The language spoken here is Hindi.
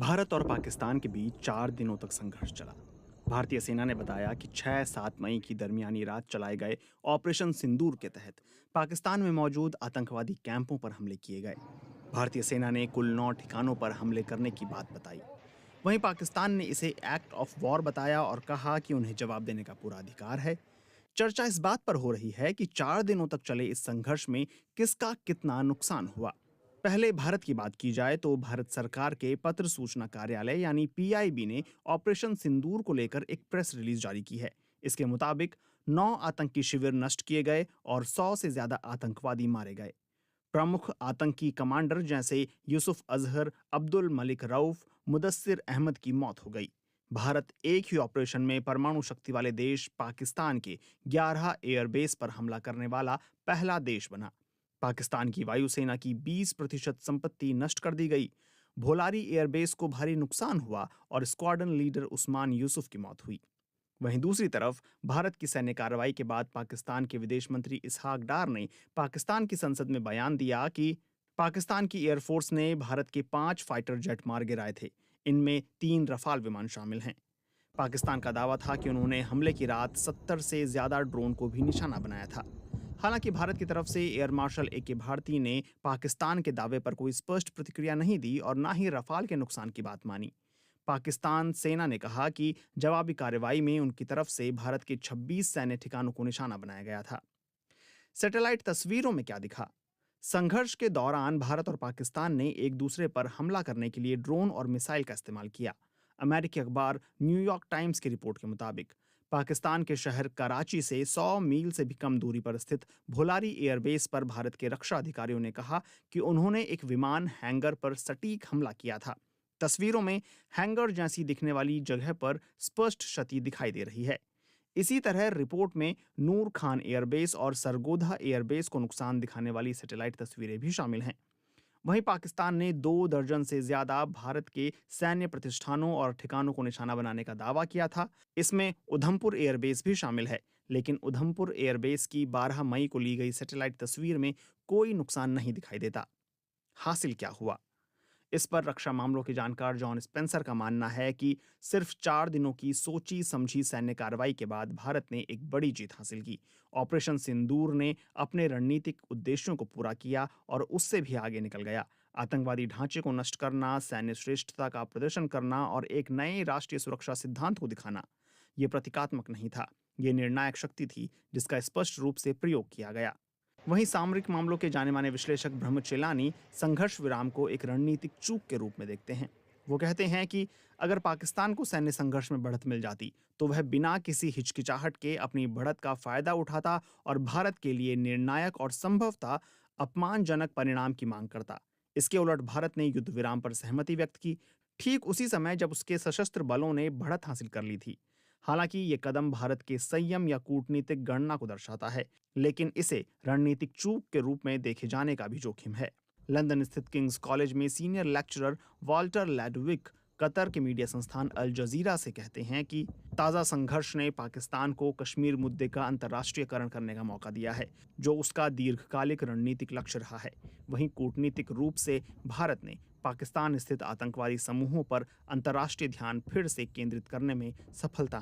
भारत और पाकिस्तान के बीच 4 दिनों तक संघर्ष चला। भारतीय सेना ने बताया कि 6-7 मई की दरमियानी रात चलाए गए ऑपरेशन सिंदूर के तहत पाकिस्तान में मौजूद आतंकवादी कैंपों पर हमले किए गए। भारतीय सेना ने कुल 9 ठिकानों पर हमले करने की बात बताई। वहीं पाकिस्तान ने इसे एक्ट ऑफ वॉर बताया और कहा कि उन्हें जवाब देने का पूरा अधिकार है। चर्चा इस बात पर हो रही है कि 4 दिनों तक चले इस संघर्ष में किसका कितना नुकसान हुआ। पहले भारत की बात की जाए तो भारत सरकार के पत्र सूचना कार्यालय यानी पीआईबी ने ऑपरेशन सिंदूर को लेकर एक प्रेस रिलीज जारी की है। इसके मुताबिक 9 आतंकी शिविर नष्ट किए गए और 100 से ज्यादा आतंकवादी मारे गए। प्रमुख आतंकी कमांडर जैसे यूसुफ अजहर, अब्दुल मलिक रऊफ, मुदस्सिर अहमद की मौत हो गई। भारत एक ही ऑपरेशन में परमाणु शक्ति वाले देश पाकिस्तान के 11 एयरबेस पर हमला करने वाला पहला देश बना। पाकिस्तान की वायुसेना की 20% संपत्ति नष्ट कर दी गई। भोलारी एयरबेस को भारी नुकसान हुआ और स्क्वाड्रन लीडर उस्मान यूसुफ की मौत हुई। वहीं दूसरी तरफ भारत की सैन्य कार्रवाई के बाद पाकिस्तान के विदेश मंत्री इसहाक डार ने पाकिस्तान की संसद में बयान दिया कि पाकिस्तान की एयरफोर्स ने भारत के 5 फाइटर जेट मार गिराए थे। इनमें 3 रफाल विमान शामिल हैं। पाकिस्तान का दावा था कि उन्होंने हमले की रात 70 से ज्यादा ड्रोन को भी निशाना बनाया था। हालांकि भारत की तरफ से एयर मार्शल ए.के. भारती ने पाकिस्तान के दावे पर कोई स्पष्ट प्रतिक्रिया नहीं दी और न ही रफाल के नुकसान की बात मानी। पाकिस्तान सेना ने कहा कि जवाबी कार्रवाई में उनकी तरफ से भारत के 26 सैन्य ठिकानों को निशाना बनाया गया था। सैटेलाइट तस्वीरों में क्या दिखा? संघर्ष के दौरान भारत और पाकिस्तान ने एक दूसरे पर हमला करने के लिए ड्रोन और मिसाइल का इस्तेमाल किया। अमेरिकी अखबार न्यूयॉर्क टाइम्स की रिपोर्ट के मुताबिक पाकिस्तान के शहर कराची से 100 मील से भी कम दूरी पर स्थित भोलारी एयरबेस पर भारत के रक्षा अधिकारियों ने कहा कि उन्होंने एक विमान हैंगर पर सटीक हमला किया था। तस्वीरों में हैंगर जैसी दिखने वाली जगह पर स्पष्ट क्षति दिखाई दे रही है। इसी तरह रिपोर्ट में नूर खान एयरबेस और सरगोधा एयरबेस को नुकसान दिखाने वाली सैटेलाइट तस्वीरें भी शामिल हैं। वहीं पाकिस्तान ने 2 दर्जन से ज्यादा भारत के सैन्य प्रतिष्ठानों और ठिकानों को निशाना बनाने का दावा किया था। इसमें उधमपुर एयरबेस भी शामिल है, लेकिन उधमपुर एयरबेस की 12 मई को ली गई सैटेलाइट तस्वीर में कोई नुकसान नहीं दिखाई देता। हासिल क्या हुआ? इस पर रक्षा मामलों के जानकार जॉन स्पेंसर का मानना है कि सिर्फ 4 दिनों की सोची समझी सैन्य कार्रवाई के बाद भारत ने एक बड़ी जीत हासिल की। ऑपरेशन सिंदूर ने अपने रणनीतिक उद्देश्यों को पूरा किया और उससे भी आगे निकल गया। आतंकवादी ढांचे को नष्ट करना, सैन्य श्रेष्ठता का प्रदर्शन करना और एक नए राष्ट्रीय सुरक्षा सिद्धांत को दिखाना, ये प्रतीकात्मक नहीं था, ये निर्णायक शक्ति थी जिसका स्पष्ट रूप से प्रयोग किया गया। वहीं सामरिक मामलों के जाने माने विश्लेषक ब्रह्मचेलानी संघर्ष विराम को एक रणनीतिक चूक के रूप में देखते हैं। वो कहते हैं कि अगर पाकिस्तान को सैन्य संघर्ष में बढ़त मिल जाती तो वह बिना किसी हिचकिचाहट के अपनी बढ़त का फायदा उठाता और भारत के लिए निर्णायक और संभवतः अपमानजनक परिणाम की मांग करता। इसके उलट भारत ने युद्ध विराम पर सहमति व्यक्त की, ठीक उसी समय जब उसके सशस्त्र बलों ने बढ़त हासिल कर ली थी। हालांकि ये कदम भारत के संयम या कूटनीतिक गणना को दर्शाता है, लेकिन इसे रणनीतिक चूक के रूप में देखे जाने का भी जोखिम है। लंदन स्थित किंग्स कॉलेज में सीनियर लेक्चरर वॉल्टर लैडविक कतर के मीडिया संस्थान अल जजीरा से कहते हैं कि ताज़ा संघर्ष ने पाकिस्तान को कश्मीर मुद्दे का अंतर्राष्ट्रीयकरण करने का मौका दिया है, जो उसका दीर्घकालिक रणनीतिक लक्ष्य रहा है। वहीं कूटनीतिक रूप से भारत ने पाकिस्तान स्थित आतंकवादी समूहों पर अंतर्राष्ट्रीय ध्यान फिर से केंद्रित करने में सफलता